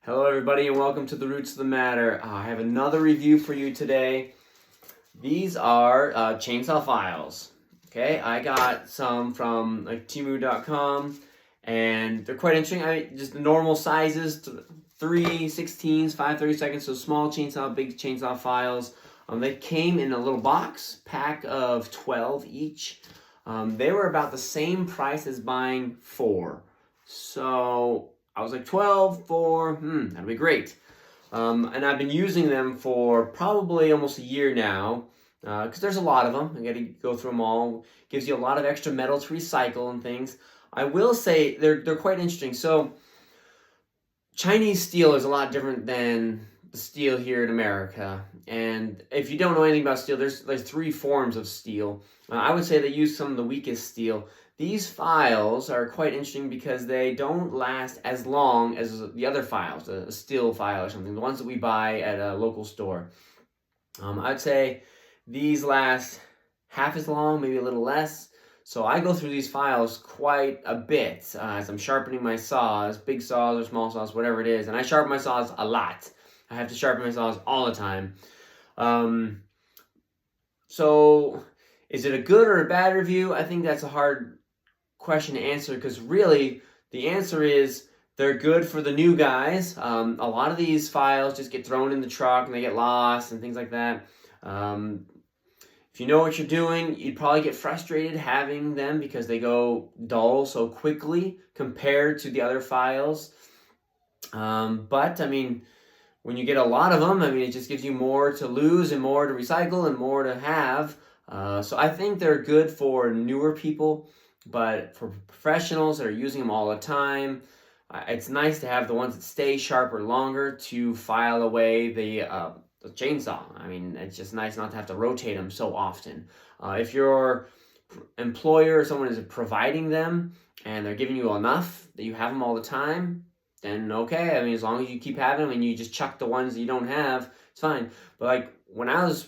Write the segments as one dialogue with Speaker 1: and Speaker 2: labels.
Speaker 1: Hello everybody and welcome to the Roots of the Matter. I have another review for you today. These are chainsaw files. Okay, I got some from Temu.com and they're quite interesting. Just the normal sizes, 3/16, 5/32, so small chainsaw, big chainsaw files. They came in a little box, pack of 12 each. They were about the same price as buying 4. So I was like 12 for, that'd be great. And I've been using them for probably almost a year now, because there's a lot of them. I got to go through them all. Gives you a lot of extra metal to recycle and things. I will say they're quite interesting. So Chinese steel is a lot different than the steel here in America. And if you don't know anything about steel, there's 3 forms of steel. I would say they use some of the weakest steel. These files are quite interesting because they don't last as long as the other files, a steel file or something, the ones that we buy at a local store. I'd say these last half as long, maybe a little less. So I go through these files quite a bit as I'm sharpening my saws, big saws or small saws, whatever it is. And I sharpen my saws a lot. I have to sharpen my saws all the time. So is it a good or a bad review? I think that's a hard question to answer, because really the answer is they're good for the new guys. A lot of these files just get thrown in the truck and they get lost and things like that. If you know what you're doing, you'd probably get frustrated having them because they go dull so quickly compared to the other files. But I mean, when you get a lot of them, it just gives you more to lose and more to recycle and more to have. So I think they're good for newer people. But for professionals that are using them all the time, it's nice to have the ones that stay sharper longer to file away the chainsaw. It's just nice not to have to rotate them so often. If your employer or someone is providing them and they're giving you enough that you have them all the time, then okay. As long as you keep having them and you just chuck the ones that you don't have, it's fine. But like when I was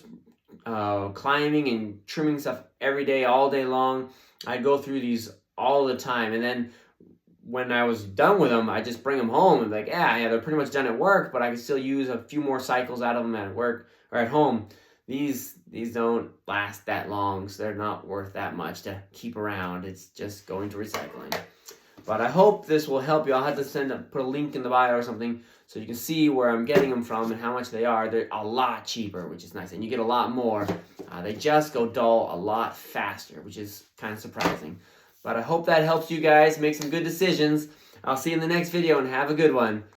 Speaker 1: climbing and trimming stuff every day, all day long, I'd go through these all the time, and then when I was done with them, I just bring them home and be like, yeah, they're pretty much done at work, but I can still use a few more cycles out of them at work or at home. These don't last that long, so they're not worth that much to keep around. It's just going to recycling. But I hope this will help you. I'll have to put a link in the bio or something so you can see where I'm getting them from and how much they are. They're a lot cheaper, which is nice, and you get a lot more. They just go dull a lot faster, which is kind of surprising. But I hope that helps you guys make some good decisions. I'll see you in the next video, and have a good one.